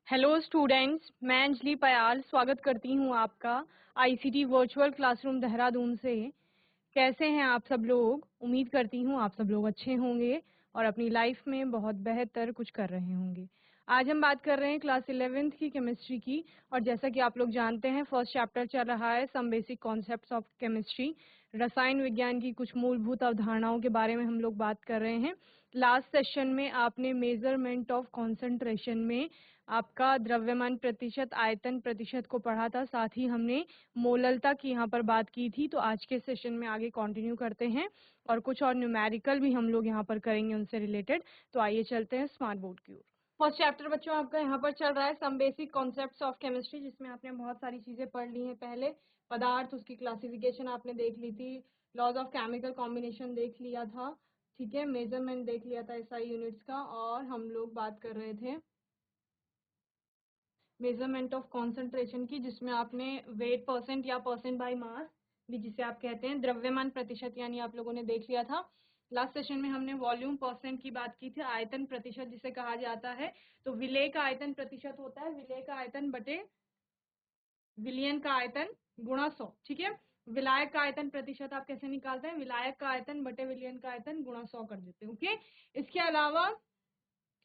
Hello students, मैं अंजलि पयाल स्वागत करती हूँ आपका आईसीटी वर्चुअल क्लासरूम देहरादून से। कैसे हैं आप सब लोग? उम्मीद करती हूँ आप सब लोग अच्छे होंगे और अपनी लाइफ में बहुत बेहतर कुछ कर रहे होंगे। आज हम बात कर रहे हैं क्लास 11th की केमिस्ट्री की, और जैसा कि आप लोग जानते हैं फर्स्ट चैप्टर चल रहा है some basic concepts of chemistry. रसायन विज्ञान की कुछ मूलभूत अवधारणाओं के बारे में हम लोग बात कर रहे हैं। लास्ट सेशन में आपने मेजरमेंट ऑफ कॉन्सेंट्रेशन में आपका द्रव्यमान प्रतिशत, आयतन प्रतिशत को पढ़ा था, साथ ही हमने मोललता की यहाँ पर बात की थी। तो आज के सेशन में आगे कंटिन्यू करते हैं और कुछ और न्यूमेरिकल भी हम लोग यहाँ पर करेंगे उनसे रिलेटेड। तो आइए चलते हैं स्मार्ट बोर्ड की ओर। फर्स्ट चैप्टर बच्चों आपका यहाँ पर चल रहा है some basic concepts of chemistry, जिसमें आपने बहुत सारी चीजें पढ़ ली हैं। पहले पदार्थ, उसकी क्लासिफिकेशन आपने देख ली थी, लॉज ऑफ केमिकल कॉम्बिनेशन देख लिया था, ठीक है, मेजरमेंट देख लिया था एसआई यूनिट्स का, और हम लोग बात कर रहे थे मेजरमेंट ऑफ कॉन्सेंट्रेशन की, जिसमें आपने वेट परसेंट या परसेंट बाय मास भी जिसे आप कहते हैं, द्रव्यमान प्रतिशत यानी आप लोगों ने देख लिया था। लास्ट सेशन में हमने वॉल्यूम परसेंट की बात की थी, आयतन प्रतिशत जिसे कहा जाता है। तो विलेय का आयतन प्रतिशत होता है विलेय का आयतन बटे विलियन का आयतन गुणा 100, ठीक है। विलायक का आयतन प्रतिशत आप कैसे निकालते हैं? विलायक का आयतन बटे विलियन का आयतन गुणा 100 कर देते हैं, ओके। इसके अलावा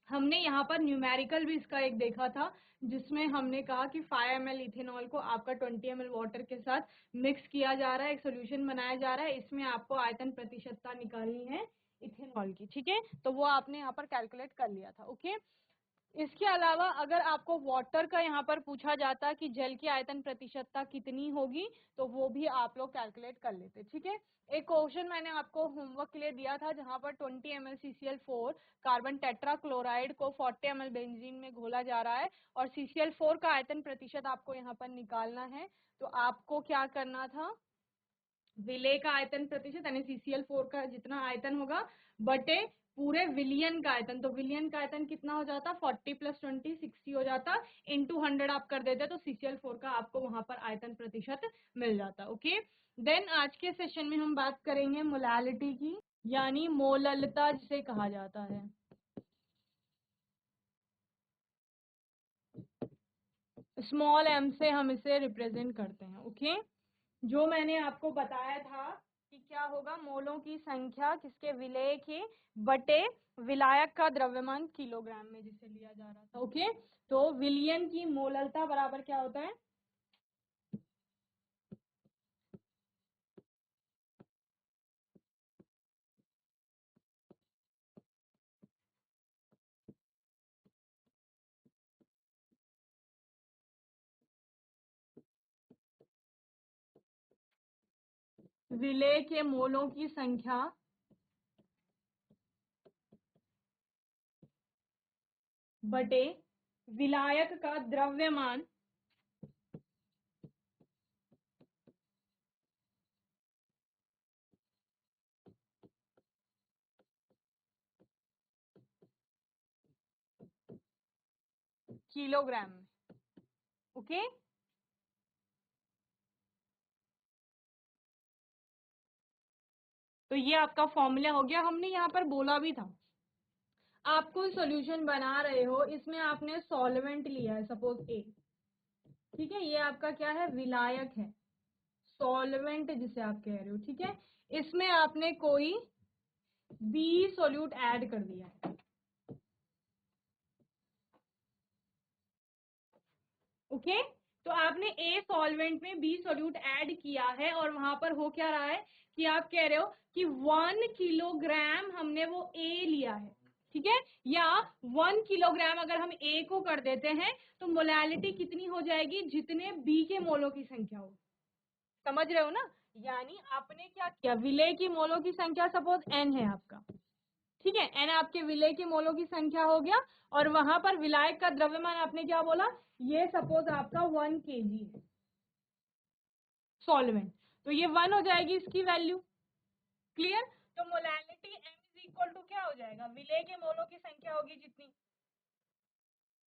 हमने यहाँ पर न्यूमेरिकल भी इसका एक देखा था, जिसमें हमने कहा कि 5 ml इथेनॉल को आपका 20 ml वाटर के साथ मिक्स किया जा रहा है, एक सोल्यूशन बनाया जा रहा है। इसमें आपको आयतन प्रतिशतता निकालनी है इथेनॉल की, ठीक है। तो वो आपने यहाँ पर कैलकुलेट कर लिया था, ओके। इसके अलावा अगर आपको वाटर का यहाँ पर पूछा जाता कि जल की आयतन प्रतिशतता कितनी होगी, तो वो भी आप लोग कैलकुलेट कर लेते, ठीक है। एक क्वेश्चन मैंने आपको होमवर्क के लिए दिया था, जहां पर 20 ml CCl4 carbon tetra chloride को 40 ml बेंजीन में घोला जा रहा है, और CCl4 का आयतन प्रतिशत आपको यहाँ पर निकालना है। तो आपको क्या करना था? विलेय का आयतन प्रतिशत यानी CCl4 का जितना आयतन होगा बटे पूरे विलियन का आयतन। तो विलियन का आयतन कितना हो जाता? 40 + 20 60 हो जाता, इंटू 100 आप कर देते तो CCl4 का आपको वहां पर आयतन प्रतिशत मिल जाता, ओके। देन आज के सेशन में हम बात करेंगे मोलालिटी की, यानी मोललता जिसे कहा जाता है। स्मॉल m से हम इसे रिप्रेजेंट करते हैं, ओके। जो मैंने आपको बताया था कि क्या होगा, मोलों की संख्या किसके? विलेय के बटे विलायक का द्रव्यमान किलोग्राम में जिसे लिया जा रहा था, ओके। तो विलियन की मोललता बराबर क्या होता है? विलेय के मोलों की संख्या बटे विलायक का द्रव्यमान किलोग्राम में, ओके। तो ये आपका फॉर्मूला हो गया। हमने यहाँ पर बोला भी था, आप कोई सॉल्यूशन बना रहे हो, इसमें आपने सॉल्वेंट लिया है, सपोज ए, ठीक है। ये आपका क्या है? विलायक है, सॉल्वेंट जिसे आप कह रहे हो, ठीक है। इसमें आपने कोई बी सॉल्यूट ऐड कर दिया है, ओके। तो आपने ए सॉल्वेंट में बी सॉल्यूट ऐड किया है, और वहां पर हो क्या रहा है कि आप कह रहे हो कि 1 किलोग्राम हमने वो ए लिया है, ठीक है। या 1 किलोग्राम अगर हम ए को कर देते हैं तो मोलैलिटी कितनी हो जाएगी? जितने बी के मोलों की संख्या हो। समझ रहे हो ना? यानी आपने क्या किया, विलेय की मोलों की संख्या सपोज एन है आपका, ठीक है। एन आपके विलेय के मोलों की संख्या हो गया, और वहां पर विलायक का द्रव्यमान आपने क्या बोला? ये सपोज आपका 1 kg है सॉल्वेंट, तो ये 1 हो जाएगी इसकी वैल्यू, क्लियर। तो molality m is equal to क्या हो जाएगा? विलेय के मोलों की संख्या होगी जितनी,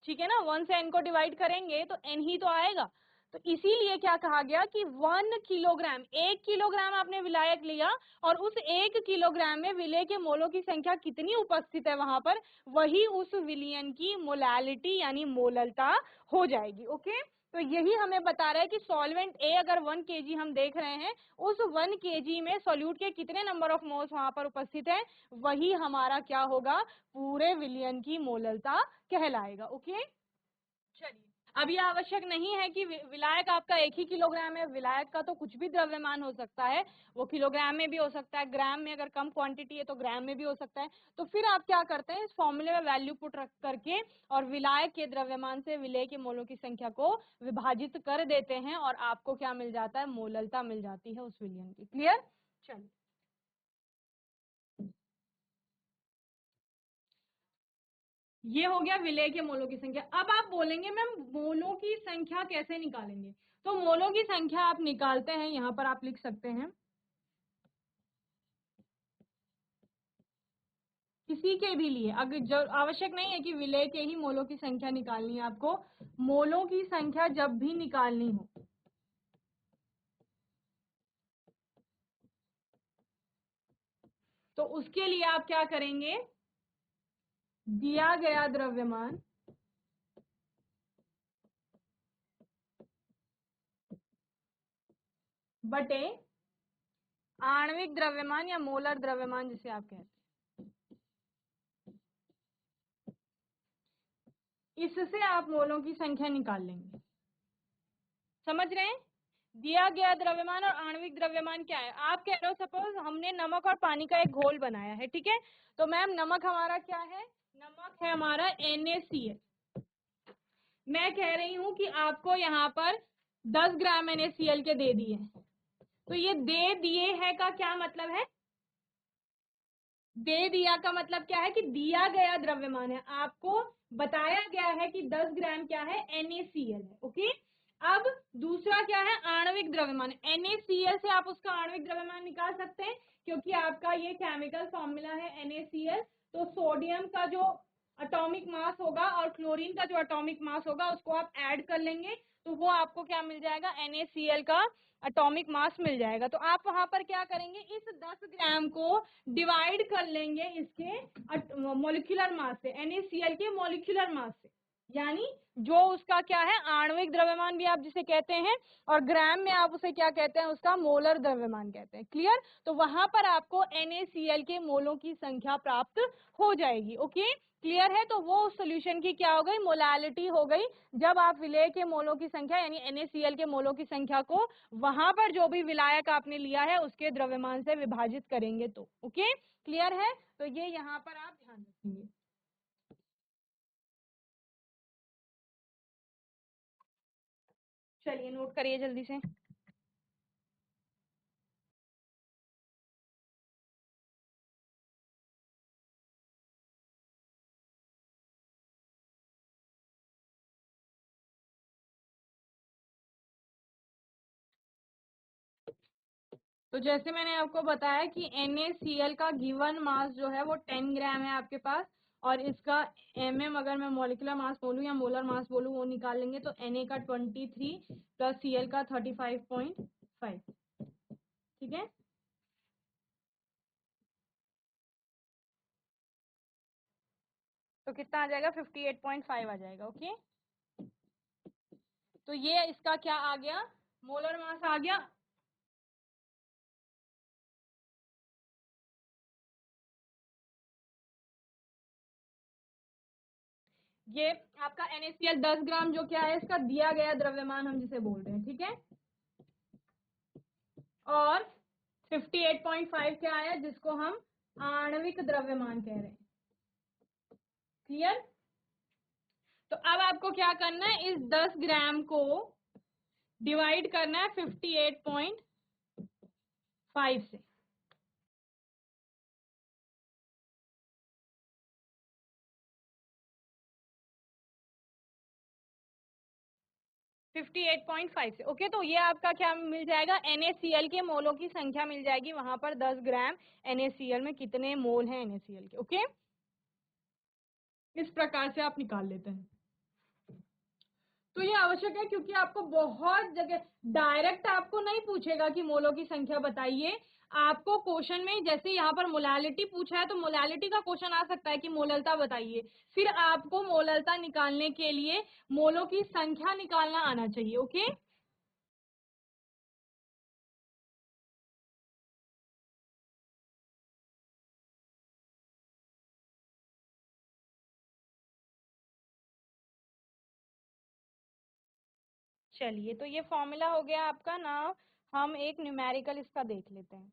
ठीक है ना। 1 से n को डिवाइड करेंगे तो n ही तो आएगा। तो इसीलिए क्या कहा गया कि 1 किलोग्राम, 1 किलोग्राम आपने विलायक लिया और उस 1 किलोग्राम में विलेय के मोलों की संख्या कितनी उपस्थित है वहां पर, वही उस विलयन की मोलालिटी यानी मोललता हो जाएगी। ओके, तो यही हमें बता रहा है कि सॉल्वेंट ए अगर 1 केजी हम देख रहे हैं, उस 1 केजी में सॉल्यूट के कितने नंबर ऑफ मोल्स वहां पर उपस्थित है, वही हमारा क्या होगा, पूरे विलयन की मोललता कहलाएगा। ओके, चलिए अब ये आवश्यक नहीं है कि विलायक आपका 1 ही किलोग्राम है, विलायक का तो कुछ भी द्रव्यमान हो सकता है, वो किलोग्राम में भी हो सकता है, ग्राम में अगर कम क्वांटिटी है तो ग्राम में भी हो सकता है। तो फिर आप क्या करते हैं, इस फॉर्मूले में वैल्यू पुट रख करके और विलायक के द्रव्यमान से विलेय के मोलों की संख्या को विभाजित कर देते हैं और आपको क्या मिल जाता है, मोललता मिल जाती है उस विलयन की। क्लियर? चलिए, ये हो गया विलेय के मोलों की संख्या। अब आप बोलेंगे मैम मोलों की संख्या कैसे निकालेंगे, तो मोलों की संख्या आप निकालते हैं, यहां पर आप लिख सकते हैं किसी के भी लिए, अगर जो आवश्यक नहीं है कि विलेय के ही मोलों की संख्या निकालनी है आपको, मोलों की संख्या जब भी निकालनी हो तो उसके लिए आप क्या करेंगे, दिया गया द्रव्यमान बटे आणविक द्रव्यमान या मोलर द्रव्यमान जिसे आप कहते हैं, इससे आप मोलों की संख्या निकाल लेंगे। समझ रहे हैं? दिया गया द्रव्यमान और आणविक द्रव्यमान क्या है, आप कह रहे हो सपोज हमने नमक और पानी का एक घोल बनाया है, ठीक है, तो मैम नमक हमारा क्या है, नमक है हमारा NaCl। मैं कह रही हूं कि आपको यहाँ पर 10 ग्राम NaCl के दे दिए, तो ये दे दिए है का क्या मतलब है, दे दिया का मतलब क्या है कि दिया गया द्रव्यमान है, आपको बताया गया है कि 10 ग्राम क्या है, NaCl है। ओके, अब दूसरा क्या है, आणविक द्रव्यमान। NaCl से आप उसका आणविक द्रव्यमान निकाल सकते हैं क्योंकि आपका ये केमिकल फॉर्मूला है NaCl। तो सोडियम का जो एटॉमिक मास होगा और क्लोरीन का जो एटॉमिक मास होगा उसको आप ऐड कर लेंगे, तो वो आपको क्या मिल जाएगा, NaCl का एटॉमिक मास मिल जाएगा। तो आप वहां पर क्या करेंगे, इस 10 ग्राम को डिवाइड कर लेंगे इसके मॉलिक्यूलर मास से, NaCl के मॉलिक्यूलर मास से, यानी जो उसका क्या है, आणविक द्रव्यमान भी आप जिसे कहते हैं, और ग्राम में आप उसे क्या कहते हैं, उसका मोलर द्रव्यमान कहते हैं। क्लियर? तो वहां पर आपको NaCl के मोलों की संख्या प्राप्त हो जाएगी। ओके, क्लियर है? तो वो सोल्यूशन की क्या हो गई, मोलालिटी हो गई, जब आप विलेय के मोलों की संख्या यानी NaCl के मोलों की संख्या को वहां पर जो भी विलायक आपने लिया है उसके द्रव्यमान से विभाजित करेंगे तो। ओके, क्लियर है? तो ये यहाँ पर आप ध्यान रखेंगे। चलिए नोट करिए जल्दी से। तो जैसे मैंने आपको बताया कि NaCl का गिवन मास जो है वो 10 ग्राम है आपके पास, और इसका अगर मैं मॉलिक्यूलर मास बोलूँ या मोलर मास बोलूँ वो निकाल लेंगे, तो Na का 23 प्लस Cl का 35.5। ठीक है, तो कितना आ जाएगा, 58.5 आ जाएगा। ओके, तो ये इसका क्या आ गया, मोलर मास आ गया। ये आपका NaCl 10 ग्राम जो क्या है, इसका दिया गया द्रव्यमान हम जिसे बोल रहे हैं, ठीक है, और 58.5 क्या है, जिसको हम आणविक द्रव्यमान कह रहे हैं। क्लियर? तो अब आपको क्या करना है, इस 10 ग्राम को डिवाइड करना है 58.5 से। 58.5 से। ओके, तो ये आपका क्या मिल जाएगा, NaCl के मोलों की संख्या मिल जाएगी वहां पर, 10 ग्राम NaCl में कितने मोल हैं NaCl के। ओके, इस प्रकार से आप निकाल लेते हैं। तो ये आवश्यक है क्योंकि आपको बहुत जगह डायरेक्ट आपको नहीं पूछेगा कि मोलों की संख्या बताइए। आपको क्वेश्चन में जैसे यहाँ पर मोलालिटी पूछा है तो मोलालिटी का क्वेश्चन आ सकता है कि मोललता बताइए। फिर आपको मोललता निकालने के लिए मोलों की संख्या निकालना आना चाहिए। ओके, चलिए तो ये फॉर्मूला हो गया आपका ना। हम एक न्यूमेरिकल इसका देख लेते हैं।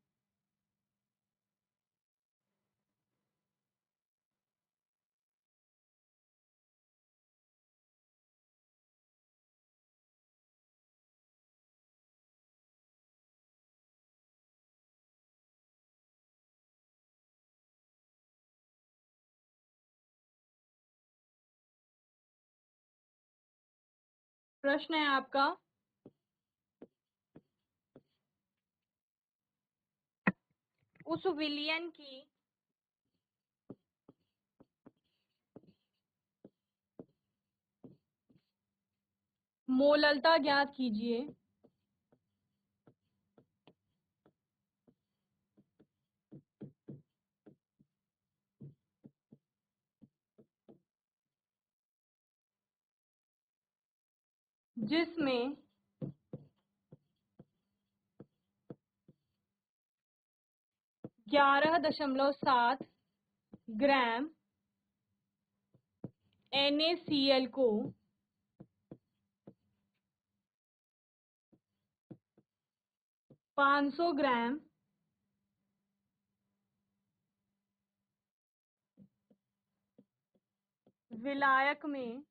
प्रश्न है आपका, उस विलयन की मोललता ज्ञात कीजिए जिसमें 11.7 ग्राम NaCl को 500 ग्राम विलायक में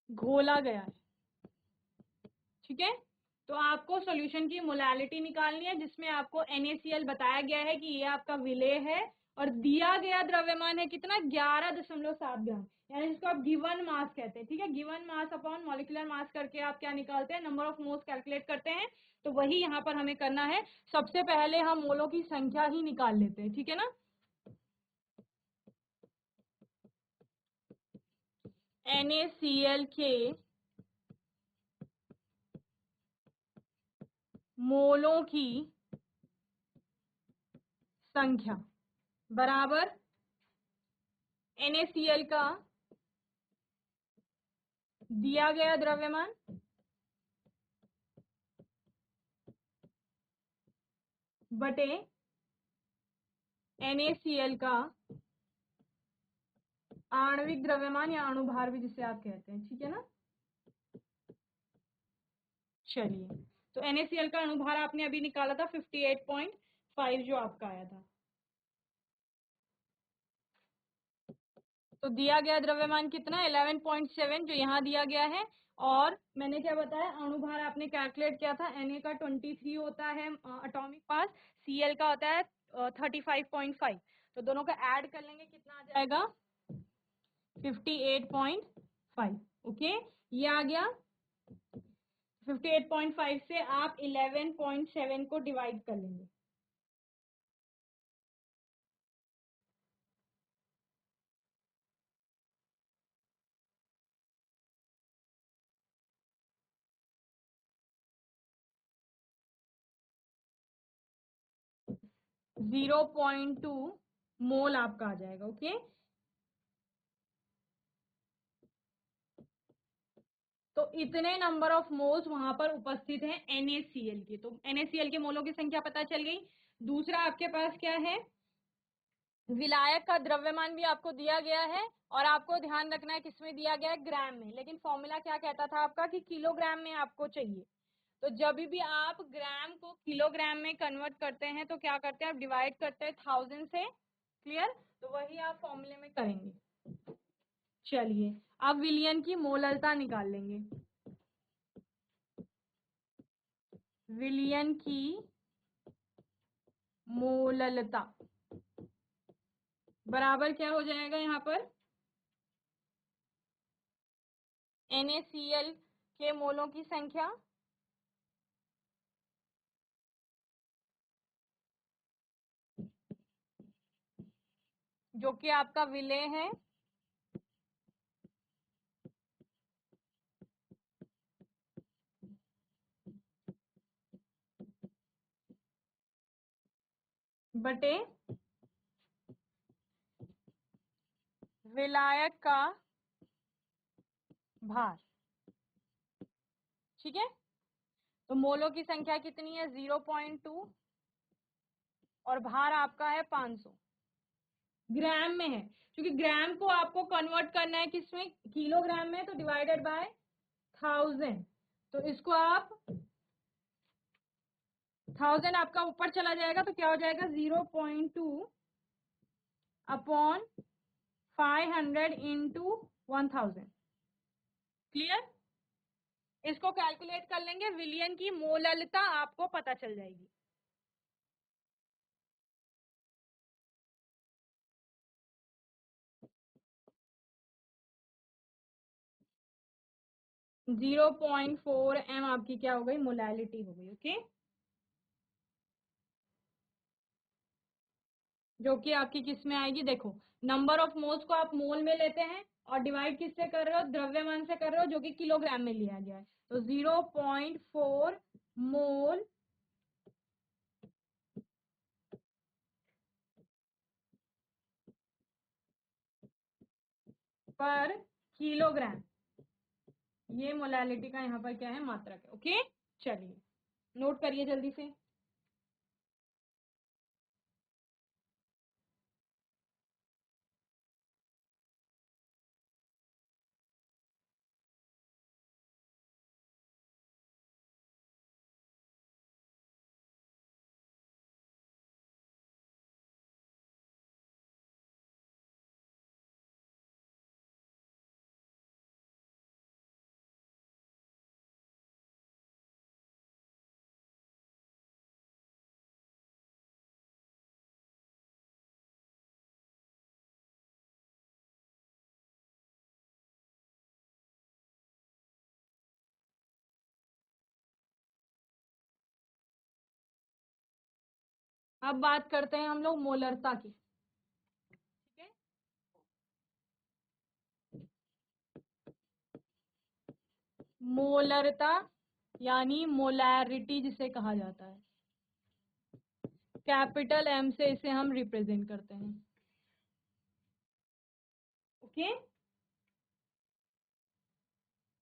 घोला गया है। ठीक है, तो आपको सॉल्यूशन की मोलालिटी निकालनी है जिसमें आपको NaCl बताया गया है कि ये आपका विलेय है और दिया गया द्रव्यमान है कितना, 11.7 ग्राम, यानी जिसको आप गिवन मास कहते हैं। ठीक है, given mass upon molecular mass करके आप क्या निकालते हैं, नंबर ऑफ मोल्स कैलकुलेट करते हैं। तो वही यहाँ पर हमें करना है। सबसे पहले हम मोलों की संख्या ही निकाल लेते हैं। ठीक है ना, NaCl के मोलों की संख्या बराबर NaCl का दिया गया द्रव्यमान बटे NaCl का आणविक द्रव्यमान या अणुभार भी जिसे आप कहते हैं। ठीक है ना, चलिए तो NaCl का अणुभार आपने अभी निकाला था 58.5 जो आपका आया था। तो दिया गया द्रव्यमान कितना, 11.7 जो यहाँ दिया गया है। और मैंने क्या बताया, अणुभार आपने कैलकुलेट किया था, Na का 23 होता है एटॉमिक मास, Cl का होता है 35.5। तो दोनों का ऐड कर लेंगे कितना आ जाएगा, 58.5। ओके, ये आ गया। 58.5 से आप 11.7 को डिवाइड कर लेंगे। जीरो 0.2 मोल आपका आ जाएगा। ओके, तो इतने नंबर ऑफ मोल्स वहां पर उपस्थित हैं NaCl के। तो NaCl के मोलों की संख्या पता चल गई। दूसरा आपके पास क्या है, विलायक का द्रव्यमान भी आपको दिया गया है और आपको ध्यान रखना है किसमें दिया गया है, ग्राम में। लेकिन फॉर्मूला क्या कहता था आपका कि किलोग्राम में आपको चाहिए। तो जब भी आप ग्राम को किलोग्राम में कन्वर्ट करते हैं तो क्या करते हैं, आप डिवाइड करते हैं 1000 से। क्लियर, तो वही आप फॉर्मूले में करेंगे। चलिए अब विलयन की मोललता निकाल लेंगे। विलयन की मोललता बराबर क्या हो जाएगा, यहाँ पर NaCl के मोलों की संख्या जो कि आपका विलेय है, बटे विलायक का भार। ठीक है, तो मोलों की संख्या कितनी है 0.2 और भार आपका है 500, ग्राम में है, क्योंकि ग्राम को आपको कन्वर्ट करना है किसमें, किलोग्राम में, तो डिवाइडेड बाय 1000। तो इसको आप 1000 आपका ऊपर चला जाएगा तो क्या हो जाएगा 0.2 अपॉन 500 इंटू 1000। क्लियर, इसको कैलकुलेट कर लेंगे, विलियन की मोललता आपको पता चल जाएगी। जीरो 0.4 m आपकी क्या हो गई, मोलैलिटी हो गई। ओके, जो कि आपकी किस में आएगी, देखो नंबर ऑफ मोल्स को आप मोल में लेते हैं और डिवाइड किससे कर रहे हो, द्रव्यमान से कर रहे हो, जो कि किलोग्राम में लिया गया है। तो 0.4 मोल पर किलोग्राम, ये मोलैलिटी का यहाँ पर क्या है, मात्रक है। ओके, चलिए नोट करिए जल्दी से। अब बात करते हैं हम लोग मोलरता की। ठीक है, मोलरता यानी मोलैरिटी जिसे कहा जाता है, कैपिटल एम से इसे हम रिप्रेजेंट करते हैं। ओके,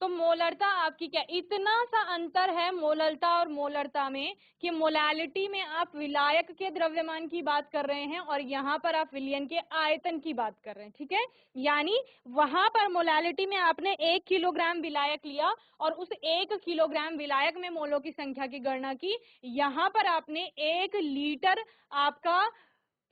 तो मोलरता आपकी क्या, इतना सा अंतर है मोलरता और मोलरता में कि मोलैलिटी में आप विलायक के द्रव्यमान की बात कर रहे हैं और यहाँ पर आप विलयन के आयतन की बात कर रहे हैं। ठीक है, यानी वहां पर मोलैलिटी में आपने 1 किलोग्राम विलायक लिया और उस 1 किलोग्राम विलायक में मोलों की संख्या की गणना की, यहाँ पर आपने 1 लीटर आपका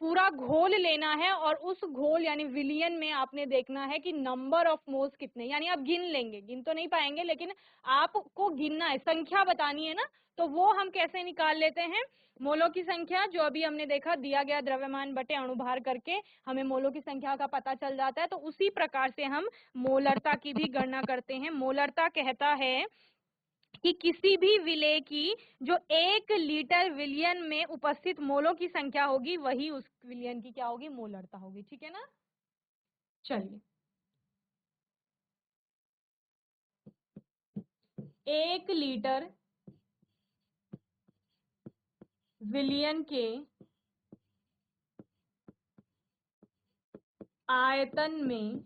पूरा घोल लेना है और उस घोल यानी विलियन में आपने देखना है कि नंबर ऑफ मोल्स कितने, यानी आप गिन लेंगे, गिन तो नहीं पाएंगे लेकिन आपको गिनना है, संख्या बतानी है ना। तो वो हम कैसे निकाल लेते हैं, मोलों की संख्या जो अभी हमने देखा, दिया गया द्रव्यमान बटे अणुभार करके हमें मोलों की संख्या का पता चल जाता है। तो उसी प्रकार से हम मोलरता की भी गणना करते हैं। मोलरता कहता है कि किसी भी विलेय की जो 1 लीटर विलियन में उपस्थित मोलों की संख्या होगी वही उस विलियन की क्या होगी, मोलरता होगी। ठीक है ना, चलिए 1 लीटर विलियन के आयतन में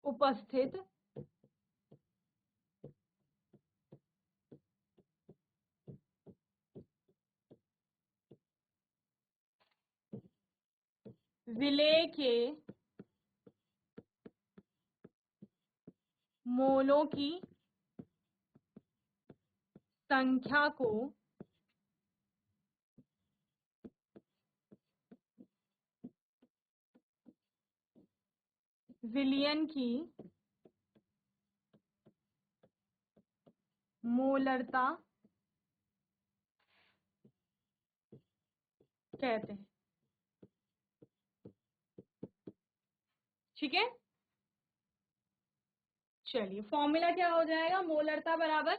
उपस्थित विलेय के मोलों की संख्या को विलियन की मोलरता कहते हैं। ठीक है, चलिए फॉर्मूला क्या हो जाएगा, मोलरता बराबर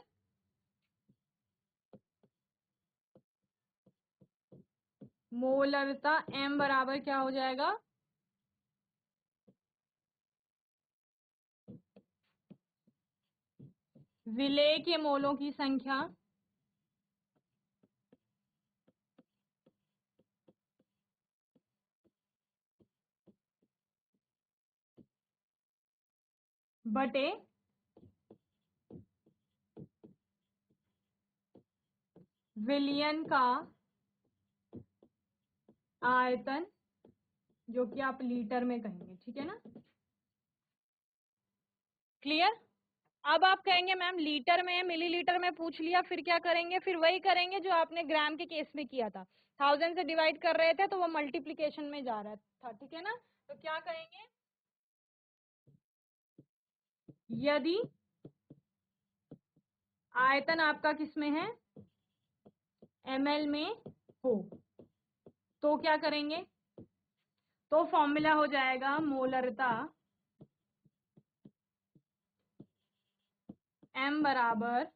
मोलरता m बराबर क्या हो जाएगा, विलेय के मोलों की संख्या बटे विलयन का आयतन, जो कि आप लीटर में कहेंगे, ठीक है ना। क्लियर। अब आप कहेंगे मैम लीटर में, मिलीलीटर में पूछ लिया, फिर क्या करेंगे, फिर वही करेंगे जो आपने ग्राम के केस में किया था, 1000 से डिवाइड कर रहे थे तो वो मल्टीप्लीकेशन में जा रहा था, ठीक है ना। तो क्या करेंगे, यदि आयतन आपका किस में है, ml में हो, तो क्या करेंगे, तो फॉर्मूला हो जाएगा मोलरता m बराबर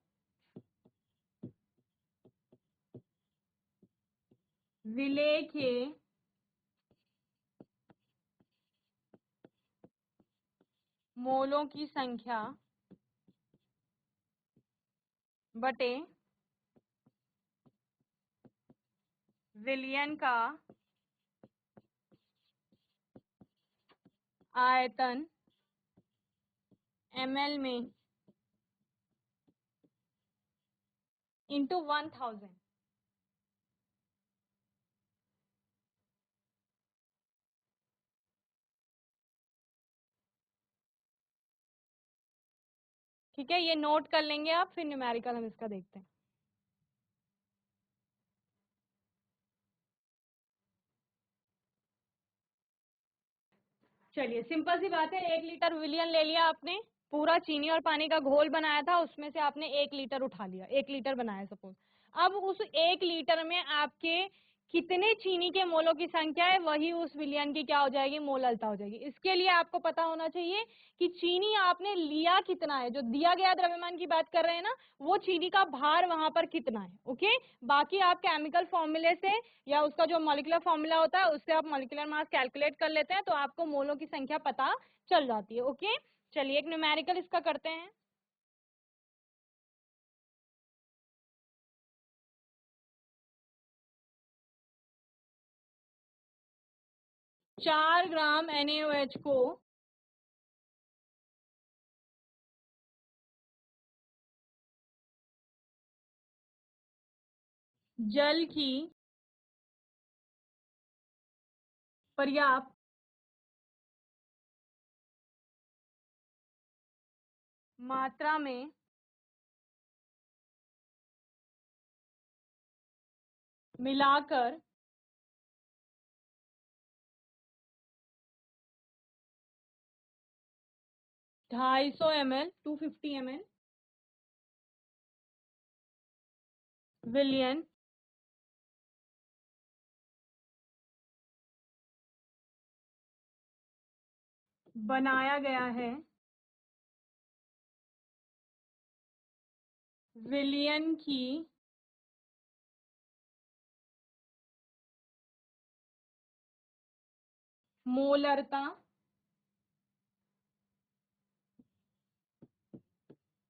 विलेय के मोलों की संख्या बटे विलयन का आयतन ml में इंटू 1000। ठीक है, ये नोट कर लेंगे आप, फिर न्यूमेरिकल हम इसका देखते हैं। चलिए सिंपल सी बात है, 1 लीटर विलियन ले लिया आपने, पूरा चीनी और पानी का घोल बनाया था, उसमें से आपने 1 लीटर उठा लिया, 1 लीटर बनाया सपोज। अब उस 1 लीटर में आपके कितने चीनी के मोलों की संख्या है, वही उस विलियन की क्या हो जाएगी, मोललता हो जाएगी। इसके लिए आपको पता होना चाहिए कि चीनी आपने लिया कितना है, जो दिया गया द्रव्यमान की बात कर रहे हैं ना, वो चीनी का भार वहां पर कितना है। ओके, बाकी आप केमिकल फॉर्मूले से या उसका जो मॉलिक्यूलर फॉर्मूला होता है उससे आप मॉलिक्यूलर मास कैलकुलेट कर लेते हैं, तो आपको मोलों की संख्या पता चल जाती है। ओके, चलिए एक न्यूमेरिकल इसका करते हैं। 4 ग्राम NaOH को जल की पर्याप्त मात्रा में मिलाकर 250 ml 250 ml विलियन बनाया गया है, विलियन की मोलरता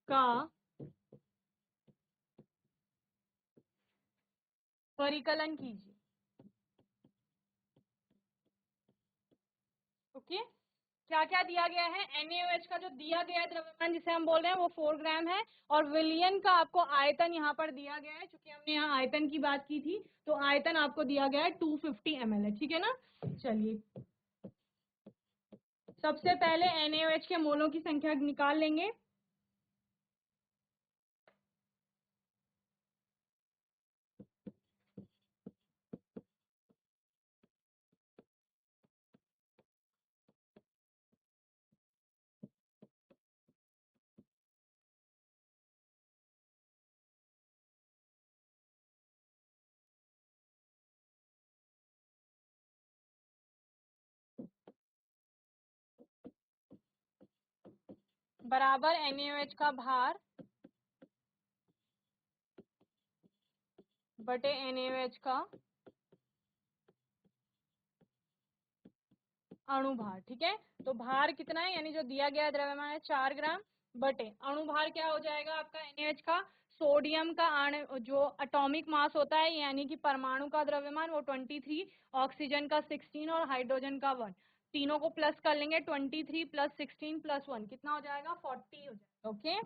का परिकलन कीजिए। ओके, क्या क्या दिया गया है, NaOH का जो दिया गया है द्रव्यमान जिसे हम बोल रहे हैं वो 4 ग्राम है, और विलियन का आपको आयतन यहाँ पर दिया गया है, क्योंकि हमने यहाँ आयतन की बात की थी, तो आयतन आपको दिया गया है 250 ml है, ठीक है ना। चलिए सबसे पहले NaOH के मोलों की संख्या निकाल लेंगे। बराबर NaOH का भार बटे NaOH का अणुभार, ठीक है। तो भार कितना है, यानी जो दिया गया द्रव्यमान है 4 ग्राम, बटे अणुभार क्या हो जाएगा आपका NaH का, सोडियम का अणु जो एटॉमिक मास होता है यानी कि परमाणु का द्रव्यमान वो 23, ऑक्सीजन का 16 और हाइड्रोजन का 1, तीनों को प्लस कर लेंगे, 23 प्लस 16 प्लस 1 कितना हो जाएगा, 40 हो जाएगा। ओके,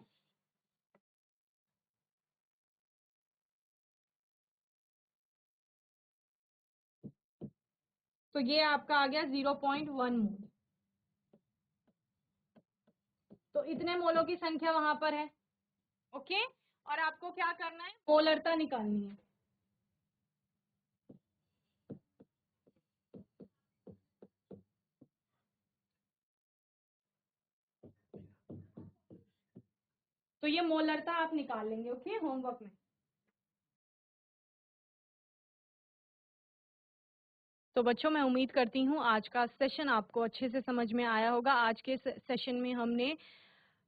तो ये आपका आ गया 0.1 मोल। तो इतने मोलों की संख्या वहां पर है। ओके, और आपको क्या करना है, मोलरता निकालनी है। तो ये मोलरता आप निकाल लेंगे, ओके, होमवर्क में। तो बच्चों मैं उम्मीद करती हूँ आज का सेशन आपको अच्छे से समझ में आया होगा। आज के सेशन में हमने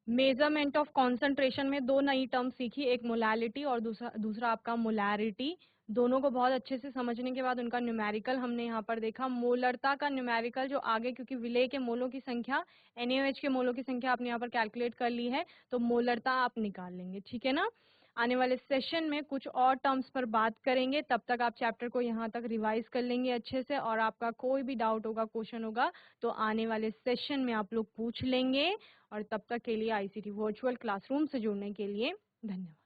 मेजरमेंट ऑफ कॉन्सेंट्रेशन में दो नई टर्म सीखी, एक मोलालिटी और दूसरा आपका मोलारिटी। दोनों को बहुत अच्छे से समझने के बाद उनका न्यूमेरिकल हमने यहाँ पर देखा। मोलरता का न्यूमेरिकल जो आगे, क्योंकि विलेय के मोलों की संख्या NaOH के मोलों की संख्या आपने यहाँ पर कैलकुलेट कर ली है, तो मोलरता आप निकाल लेंगे, ठीक है ना। आने वाले सेशन में कुछ और टर्म्स पर बात करेंगे, तब तक आप चैप्टर को यहाँ तक रिवाइज कर लेंगे अच्छे से, और आपका कोई भी डाउट होगा, क्वेश्चन होगा, तो आने वाले सेशन में आप लोग पूछ लेंगे। और तब तक के लिए ICT वर्चुअल क्लासरूम से जुड़ने के लिए धन्यवाद।